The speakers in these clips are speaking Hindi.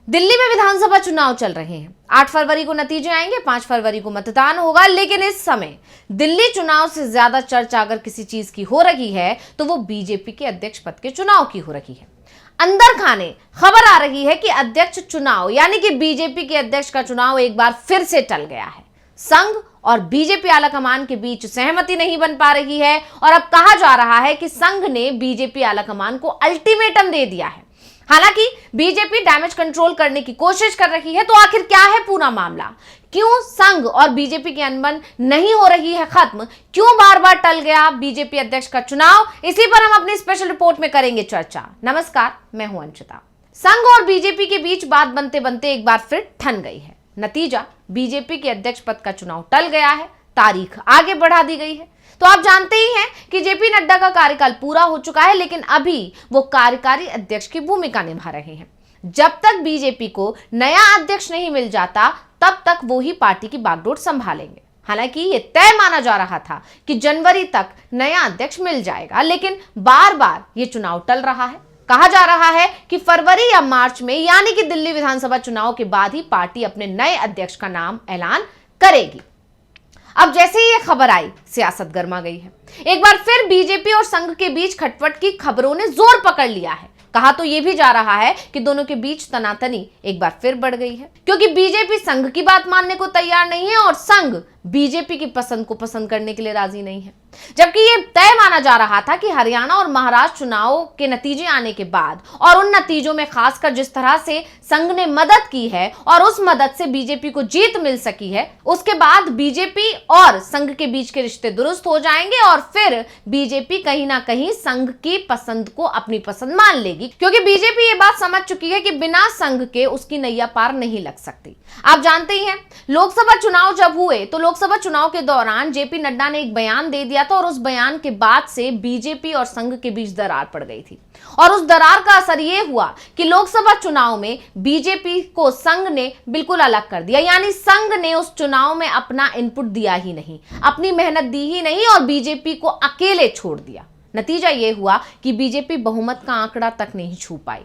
दिल्ली में विधानसभा चुनाव चल रहे हैं। 8 फरवरी को नतीजे आएंगे, 5 फरवरी को मतदान होगा। लेकिन इस समय दिल्ली चुनाव से ज्यादा चर्चा अगर किसी चीज की हो रही है तो वो बीजेपी के अध्यक्ष पद के चुनाव की हो रही है। अंदर खाने खबर आ रही है कि अध्यक्ष चुनाव यानी कि बीजेपी के अध्यक्ष का चुनाव एक बार फिर से टल गया है। संघ और बीजेपी आलाकमान के बीच सहमति नहीं बन पा रही है और अब कहा जा रहा है कि संघ ने बीजेपी आलाकमान को अल्टीमेटम दे दिया है। हालांकि बीजेपी डैमेज कंट्रोल करने की कोशिश कर रही है। तो आखिर क्या है पूरा मामला? क्यों संघ और बीजेपी की अनबन नहीं हो रही है खत्म? क्यों बार बार टल गया बीजेपी अध्यक्ष का चुनाव? इसी पर हम अपनी स्पेशल रिपोर्ट में करेंगे चर्चा। नमस्कार, मैं हूं अंशिता। संघ और बीजेपी के बीच बात बनते बनते एक बार फिर ठन गई है। नतीजा, बीजेपी के अध्यक्ष पद का चुनाव टल गया है, तारीख आगे बढ़ा दी गई है। तो आप जानते ही हैं कि जेपी नड्डा का कार्यकाल पूरा हो चुका है, लेकिन अभी वो कार्यकारी अध्यक्ष की भूमिका निभा रहे हैं। जब तक बीजेपी को नया अध्यक्ष नहीं मिल जाता तब तक वो ही पार्टी की बागडोर संभालेंगे। हालांकि ये तय माना जा रहा था कि जनवरी तक नया अध्यक्ष मिल जाएगा, लेकिन बार बार ये चुनाव टल रहा है। कहा जा रहा है कि फरवरी या मार्च में यानी कि दिल्ली विधानसभा चुनाव के बाद ही पार्टी अपने नए अध्यक्ष का नाम ऐलान करेगी। अब जैसे ही ये खबर आई, सियासत गर्मा गई है। एक बार फिर बीजेपी और संघ के बीच खटपट की खबरों ने जोर पकड़ लिया है। कहा तो यह भी जा रहा है कि दोनों के बीच तनातनी एक बार फिर बढ़ गई है, क्योंकि बीजेपी संघ की बात मानने को तैयार नहीं है और संघ बीजेपी की पसंद को पसंद करने के लिए राजी नहीं है। जबकि यह तय माना जा रहा था कि हरियाणा और महाराष्ट्र चुनाव के नतीजे आने के बाद और उन नतीजों में खासकर जिस तरह से संघ ने मदद की है और उस मदद से बीजेपी को जीत मिल सकी है, उसके बाद बीजेपी और संघ के बीच के रिश्ते दुरुस्त हो जाएंगे और फिर बीजेपी कहीं ना कहीं संघ की पसंद को अपनी पसंद मान लेगी, क्योंकि बीजेपी ये बात समझ चुकी है कि बिना संघ के उसकी नैया पार नहीं लग सकती। आप जानते ही हैं, लोकसभा चुनाव जब हुए तो लोकसभा चुनाव के दौरान जेपी नड्डा ने एक बयान दे दिया था और उस बयान के बाद से बीजेपी और संघ के बीच दरार पड़ गई थी। और उस दरार का असर यह हुआ कि लोकसभा चुनाव में बीजेपी को संघ ने बिल्कुल अलग कर दिया, यानी संघ ने उस चुनाव में अपना इनपुट दिया ही नहीं, अपनी मेहनत दी ही नहीं और बीजेपी को अकेले छोड़ दिया। नतीजा यह हुआ कि बीजेपी बहुमत का आंकड़ा तक नहीं छू पाई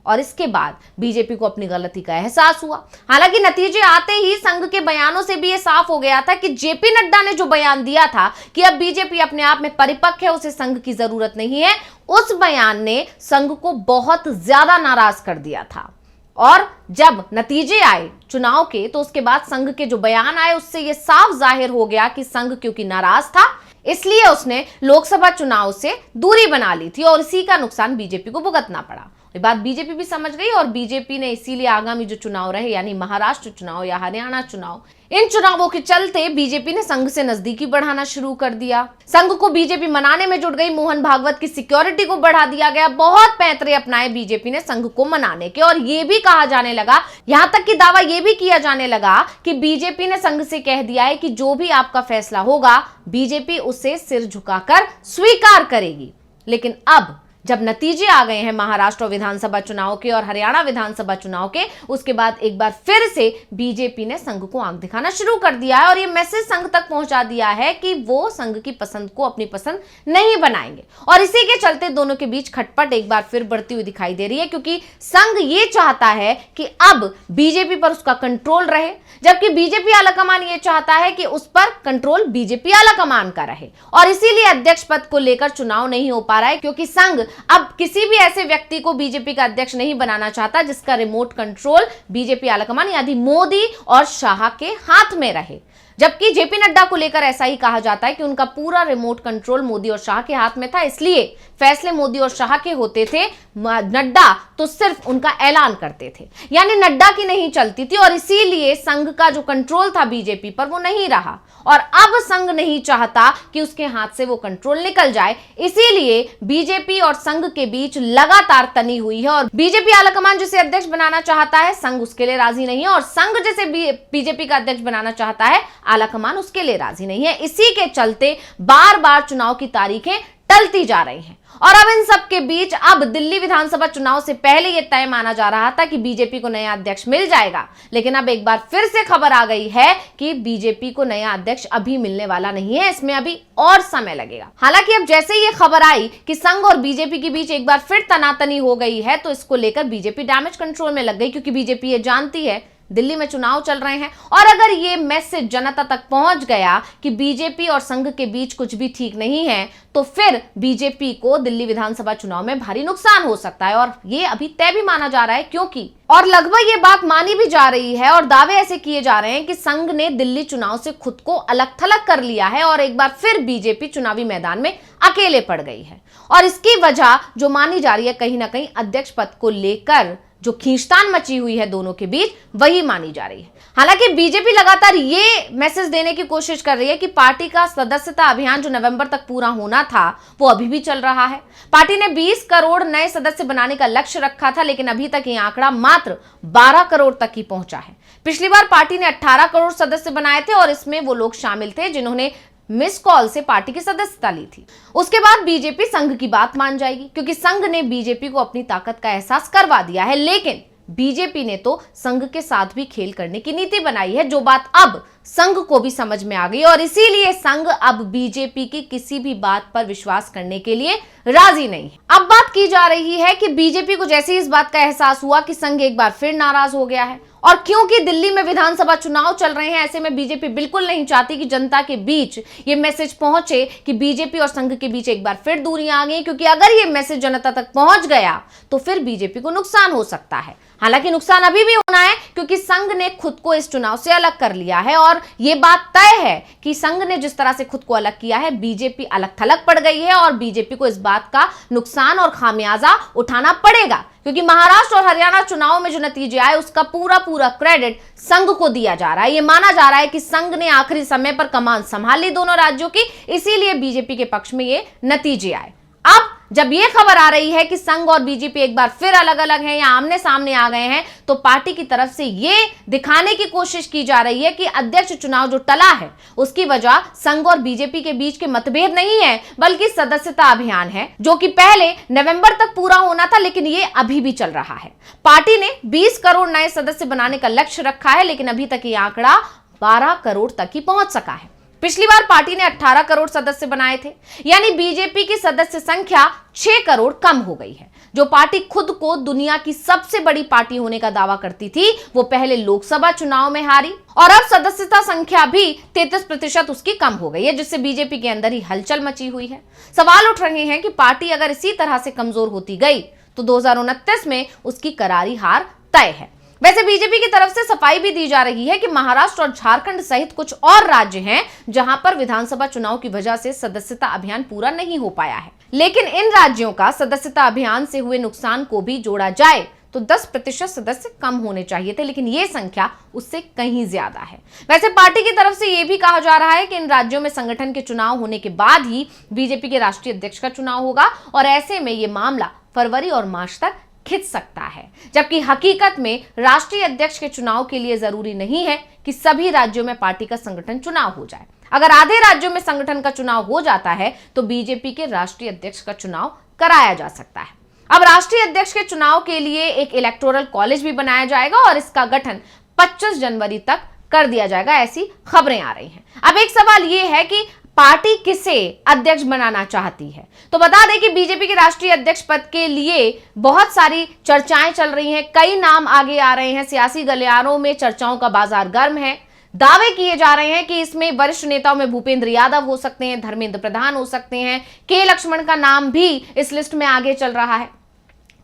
और इसके बाद बीजेपी को अपनी गलती का एहसास हुआ। हालांकि नतीजे आते ही संघ के बयानों से भी यह साफ हो गया था कि जेपी नड्डा ने जो बयान दिया था कि अब बीजेपी अपने आप में परिपक्व है, उसे संघ की जरूरत नहीं है, उस बयान ने संघ को बहुत ज्यादा नाराज कर दिया था। और जब नतीजे आए चुनाव के तो उसके बाद संघ के जो बयान आए उससे यह साफ जाहिर हो गया कि संघ क्योंकि नाराज था इसलिए उसने लोकसभा चुनाव से दूरी बना ली थी और इसी का नुकसान बीजेपी को भुगतना पड़ा। ये बात बीजेपी भी समझ गई और बीजेपी ने इसीलिए आगामी जो चुनाव रहे यानी महाराष्ट्र चुनाव या हरियाणा चुनाव, इन चुनावों के चलते बीजेपी ने संघ से नजदीकी बढ़ाना शुरू कर दिया। संघ को बीजेपी मनाने में जुट गई। मोहन भागवत की सिक्योरिटी को बढ़ा दिया गया। बहुत पैंतरे अपनाए बीजेपी ने संघ को मनाने के और ये भी कहा जाने लगा, यहां तक कि दावा यह भी किया जाने लगा कि बीजेपी ने संघ से कह दिया है कि जो भी आपका फैसला होगा बीजेपी उसे सिर झुकाकर स्वीकार करेगी। लेकिन अब जब नतीजे आ गए हैं महाराष्ट्र विधानसभा चुनाव के और हरियाणा विधानसभा चुनाव के, उसके बाद एक बार फिर से बीजेपी ने संघ को आंख दिखाना शुरू कर दिया है और ये मैसेज संघ तक पहुंचा दिया है कि वो संघ की पसंद को अपनी पसंद नहीं बनाएंगे। और इसी के चलते दोनों के बीच खटपट एक बार फिर बढ़ती हुई दिखाई दे रही है, क्योंकि संघ ये चाहता है कि अब बीजेपी पर उसका कंट्रोल रहे, जबकि बीजेपी आलाकमान ये चाहता है कि उस पर कंट्रोल बीजेपी आलाकमान का रहे। और इसीलिए अध्यक्ष पद को लेकर चुनाव नहीं हो पा रहा है, क्योंकि संघ अब किसी भी ऐसे व्यक्ति को बीजेपी का अध्यक्ष नहीं बनाना चाहता जिसका रिमोट कंट्रोल बीजेपी आलाकमान यानी मोदी और शाह के हाथ में रहे। जबकि जेपी नड्डा को लेकर ऐसा ही कहा जाता है कि उनका पूरा रिमोट कंट्रोल मोदी और शाह के हाथ में था, इसलिए फैसले मोदी और शाह के होते थे, नड्डा तो सिर्फ उनका ऐलान करते थे, यानी नड्डा की नहीं चलती थी। और इसीलिए संघ का जो कंट्रोल था बीजेपी पर वो नहीं रहा और अब संघ नहीं चाहता कि उसके हाथ से वो कंट्रोल निकल जाए। इसीलिए बीजेपी और संघ के बीच लगातार तनी हुई है और बीजेपी आलाकमान जिसे अध्यक्ष बनाना चाहता है संघ उसके लिए राजी नहीं है और संघ जिसे बीजेपी का अध्यक्ष बनाना चाहता है आलाकमान उसके लिए राजी नहीं है। इसी के चलते बार बार चुनाव की तारीखें टलती जा रही हैं। और अब इन सब के बीच अब दिल्ली विधानसभा चुनाव से पहले यह तय माना जा रहा था कि बीजेपी को नया अध्यक्ष मिल जाएगा, लेकिन अब एक बार फिर से खबर आ गई है कि बीजेपी को नया अध्यक्ष अभी मिलने वाला नहीं है, इसमें अभी और समय लगेगा। हालांकि अब जैसे ही ये खबर आई कि संघ और बीजेपी के बीच एक बार फिर तनातनी हो गई है, तो इसको लेकर बीजेपी डैमेज कंट्रोल में लग गई, क्योंकि बीजेपी ये जानती है दिल्ली में चुनाव चल रहे हैं और अगर ये मैसेज जनता तक पहुंच गया कि बीजेपी और संघ के बीच कुछ भी ठीक नहीं है, तो फिर बीजेपी को दिल्ली विधानसभा चुनाव में भारी नुकसान हो सकता है। और ये अभी तय भी माना जा रहा है, क्योंकि और लगभग ये बात मानी भी जा रही है और दावे ऐसे किए जा रहे हैं कि संघ ने दिल्ली चुनाव से खुद को अलग थलग कर लिया है और एक बार फिर बीजेपी चुनावी मैदान में अकेले पड़ गई है। और इसकी वजह जो मानी जा रही है, कहीं ना कहीं अध्यक्ष पद को लेकर जो खींचतान मची हुई है दोनों के बीच, वही मानी जा रही है। हालांकि बीजेपी लगातार ये मैसेज देने की कोशिश कर रही है कि पार्टी का सदस्यता अभियान जो नवंबर तक पूरा होना था, वो अभी भी चल रहा है। पार्टी ने 20 करोड़ नए सदस्य बनाने का लक्ष्य रखा था, लेकिन अभी तक ये आंकड़ा मात्र 12 करोड़ तक ही पहुंचा है। पिछली बार पार्टी ने 18 करोड़ सदस्य बनाए थे और इसमें वो लोग शामिल थे जिन्होंने मिस कॉल से पार्टी की सदस्यता ली थी। उसके बाद बीजेपी संघ की बात मान जाएगी, क्योंकि संघ ने बीजेपी को अपनी ताकत का एहसास करवा दिया है। लेकिन बीजेपी ने तो संघ के साथ भी खेल करने की नीति बनाई है, जो बात अब संघ को भी समझ में आ गई और इसीलिए संघ अब बीजेपी की किसी भी बात पर विश्वास करने के लिए राजी नहीं है। अब बात की जा रही है कि बीजेपी को जैसे ही इस बात का एहसास हुआ कि संघ एक बार फिर नाराज हो गया है, और क्योंकि दिल्ली में विधानसभा चुनाव चल रहे हैं, ऐसे में बीजेपी बिल्कुल नहीं चाहती कि जनता के बीच ये मैसेज पहुंचे कि बीजेपी और संघ के बीच एक बार फिर दूरियां आ गई, क्योंकि अगर ये मैसेज जनता तक पहुंच गया तो फिर बीजेपी को नुकसान हो सकता है। हालांकि नुकसान अभी भी होना है, क्योंकि संघ ने खुद को इस चुनाव से अलग कर लिया है और ये बात तय है कि संघ ने जिस तरह से खुद को अलग किया है, बीजेपी अलग थलग पड़ गई है और बीजेपी को इस बात का नुकसान और खामियाजा उठाना पड़ेगा, क्योंकि महाराष्ट्र और हरियाणा चुनाव में जो नतीजे आए उसका पूरा क्रेडिट संघ को दिया जा रहा है। ये माना जा रहा है कि संघ ने आखिरी समय पर कमान संभाल ली दोनों राज्यों की, इसीलिए बीजेपी के पक्ष में ये नतीजे आए। अब जब ये खबर आ रही है कि संघ और बीजेपी एक बार फिर अलग अलग हैं या आमने सामने आ गए हैं, तो पार्टी की तरफ से ये दिखाने की कोशिश की जा रही है कि अध्यक्ष चुनाव जो टला है उसकी वजह संघ और बीजेपी के बीच के मतभेद नहीं है, बल्कि सदस्यता अभियान है, जो कि पहले नवंबर तक पूरा होना था, लेकिन ये अभी भी चल रहा है। पार्टी ने 20 करोड़ नए सदस्य बनाने का लक्ष्य रखा है, लेकिन अभी तक ये आंकड़ा 12 करोड़ तक ही पहुंच सका है। पिछली बार पार्टी ने 18 करोड़ सदस्य बनाए थे, यानी बीजेपी की सदस्य संख्या 6 करोड़ कम हो गई है। जो पार्टी खुद को दुनिया की सबसे बड़ी पार्टी होने का दावा करती थी, वो पहले लोकसभा चुनाव में हारी और अब सदस्यता संख्या भी 33% उसकी कम हो गई है, जिससे बीजेपी के अंदर ही हलचल मची हुई है। सवाल उठ रहे हैं कि पार्टी अगर इसी तरह से कमजोर होती गई तो 2029 में उसकी करारी हार तय है। वैसे बीजेपी की तरफ से सफाई भी दी जा रही है कि महाराष्ट्र और झारखंड सहित कुछ और राज्य हैं जहां पर विधानसभा चुनाव की वजह से सदस्यता अभियान पूरा नहीं हो पाया है, लेकिन इन राज्यों का सदस्यता अभियान से हुए नुकसान को भी जोड़ा जाए तो 10% सदस्य कम होने चाहिए थे, लेकिन ये संख्या उससे कहीं ज्यादा है। वैसे पार्टी की तरफ से यह भी कहा जा रहा है कि इन राज्यों में संगठन के चुनाव होने के बाद ही बीजेपी के राष्ट्रीय अध्यक्ष का चुनाव होगा और ऐसे में ये मामला फरवरी और मार्च तक खिंच सकता है, जबकि हकीकत में राष्ट्रीय अध्यक्ष के चुनाव के लिए जरूरी नहीं है कि सभी राज्यों में पार्टी का संगठन चुनाव हो जाए। अगर आधे राज्यों में संगठन का चुनाव हो जाता है तो बीजेपी के राष्ट्रीय अध्यक्ष का चुनाव कराया जा सकता है। अब राष्ट्रीय अध्यक्ष के चुनाव के लिए एक इलेक्टोरल कॉलेज भी बनाया जाएगा और इसका गठन 25 जनवरी तक कर दिया जाएगा, ऐसी खबरें आ रही हैं। अब एक सवाल यह है कि पार्टी किसे अध्यक्ष बनाना चाहती है, तो बता दें कि बीजेपी के राष्ट्रीय अध्यक्ष पद के लिए बहुत सारी चर्चाएं चल रही हैं, कई नाम आगे आ रहे हैं, सियासी गलियारों में चर्चाओं का बाजार गर्म है। दावे किए जा रहे हैं कि इसमें वरिष्ठ नेताओं में भूपेंद्र यादव हो सकते हैं, धर्मेंद्र प्रधान हो सकते हैं, के लक्ष्मण का नाम भी इस लिस्ट में आगे चल रहा है।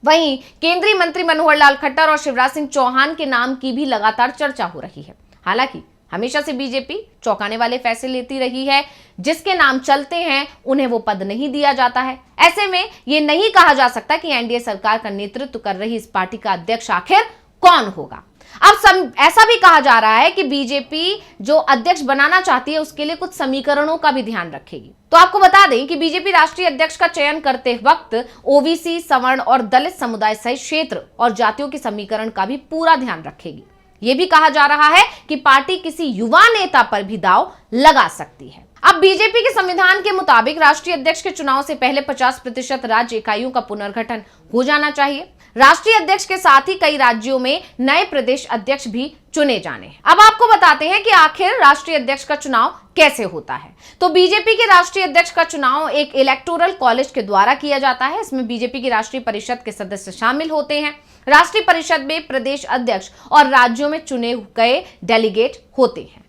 वहीं केंद्रीय मंत्री मनोहर लाल खट्टर और शिवराज सिंह चौहान के नाम की भी लगातार चर्चा हो रही है। हालांकि हमेशा से बीजेपी चौंकाने वाले फैसले लेती रही है, जिसके नाम चलते हैं उन्हें वो पद नहीं दिया जाता है। ऐसे में ये नहीं कहा जा सकता कि एनडीए सरकार का नेतृत्व कर रही इस पार्टी का अध्यक्ष आखिर कौन होगा। अब ऐसा भी कहा जा रहा है कि बीजेपी जो अध्यक्ष बनाना चाहती है उसके लिए कुछ समीकरणों का भी ध्यान रखेगी। तो आपको बता दें कि बीजेपी राष्ट्रीय अध्यक्ष का चयन करते वक्त ओबीसी, सवर्ण और दलित समुदाय सहित क्षेत्र और जातियों के समीकरण का भी पूरा ध्यान रखेगी। यह भी कहा जा रहा है कि पार्टी किसी युवा नेता पर भी दांव लगा सकती है। अब बीजेपी के संविधान के मुताबिक राष्ट्रीय अध्यक्ष के चुनाव से पहले 50% राज्य इकाइयों का पुनर्गठन हो जाना चाहिए। राष्ट्रीय अध्यक्ष के साथ ही कई राज्यों में नए प्रदेश अध्यक्ष भी चुने जाने हैं। अब आपको बताते हैं कि आखिर राष्ट्रीय अध्यक्ष का चुनाव कैसे होता है। तो बीजेपी के राष्ट्रीय अध्यक्ष का चुनाव एक इलेक्टोरल कॉलेज के द्वारा किया जाता है। इसमें बीजेपी की राष्ट्रीय परिषद के सदस्य शामिल होते हैं। राष्ट्रीय परिषद में प्रदेश अध्यक्ष और राज्यों में चुने गए डेलीगेट होते हैं।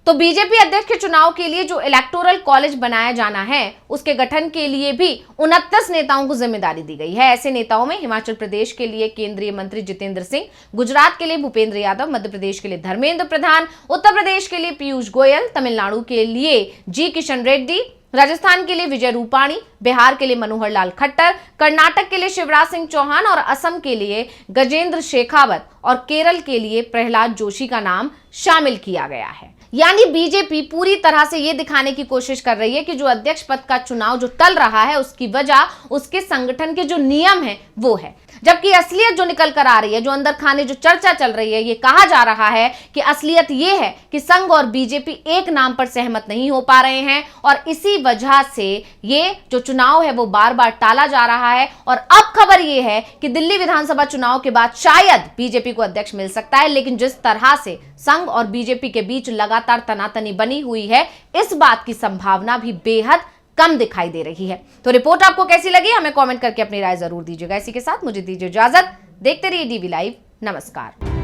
तो बीजेपी अध्यक्ष के चुनाव के लिए जो इलेक्टोरल कॉलेज बनाया जाना है, उसके गठन के लिए भी 29 नेताओं को जिम्मेदारी दी गई है। ऐसे नेताओं में हिमाचल प्रदेश के लिए केंद्रीय मंत्री जितेंद्र सिंह, गुजरात के लिए भूपेंद्र यादव, मध्य प्रदेश के लिए धर्मेंद्र प्रधान, उत्तर प्रदेश के लिए पीयूष गोयल, तमिलनाडु के लिए जी किशन रेड्डी, राजस्थान के लिए विजय रूपाणी, बिहार के लिए मनोहर लाल खट्टर, कर्नाटक के लिए शिवराज सिंह चौहान और असम के लिए गजेंद्र शेखावत और केरल के लिए प्रहलाद जोशी का नाम शामिल किया गया है। यानी बीजेपी पूरी तरह से यह दिखाने की कोशिश कर रही है कि जो अध्यक्ष पद का चुनाव जो टल रहा है, उसकी वजह उसके संगठन के जो नियम है वो है। जबकि असलियत जो निकल कर आ रही है, जो अंदर खाने जो चर्चा चल रही है, ये कहा जा रहा है कि असलियत ये है कि संघ और बीजेपी एक नाम पर सहमत नहीं हो पा रहे हैं और इसी वजह से ये जो चुनाव है वो बार बार टाला जा रहा है। और अब खबर ये है कि दिल्ली विधानसभा चुनाव के बाद शायद बीजेपी को अध्यक्ष मिल सकता है, लेकिन जिस तरह से संघ और बीजेपी के बीच लगातार तनातनी बनी हुई है, इस बात की संभावना भी बेहद कम दिखाई दे रही है। तो रिपोर्ट आपको कैसी लगी, हमें कमेंट करके अपनी राय जरूर दीजिएगा। इसी के साथ मुझे दीजिए इजाजत। देखते रहिए डीवी लाइव। नमस्कार।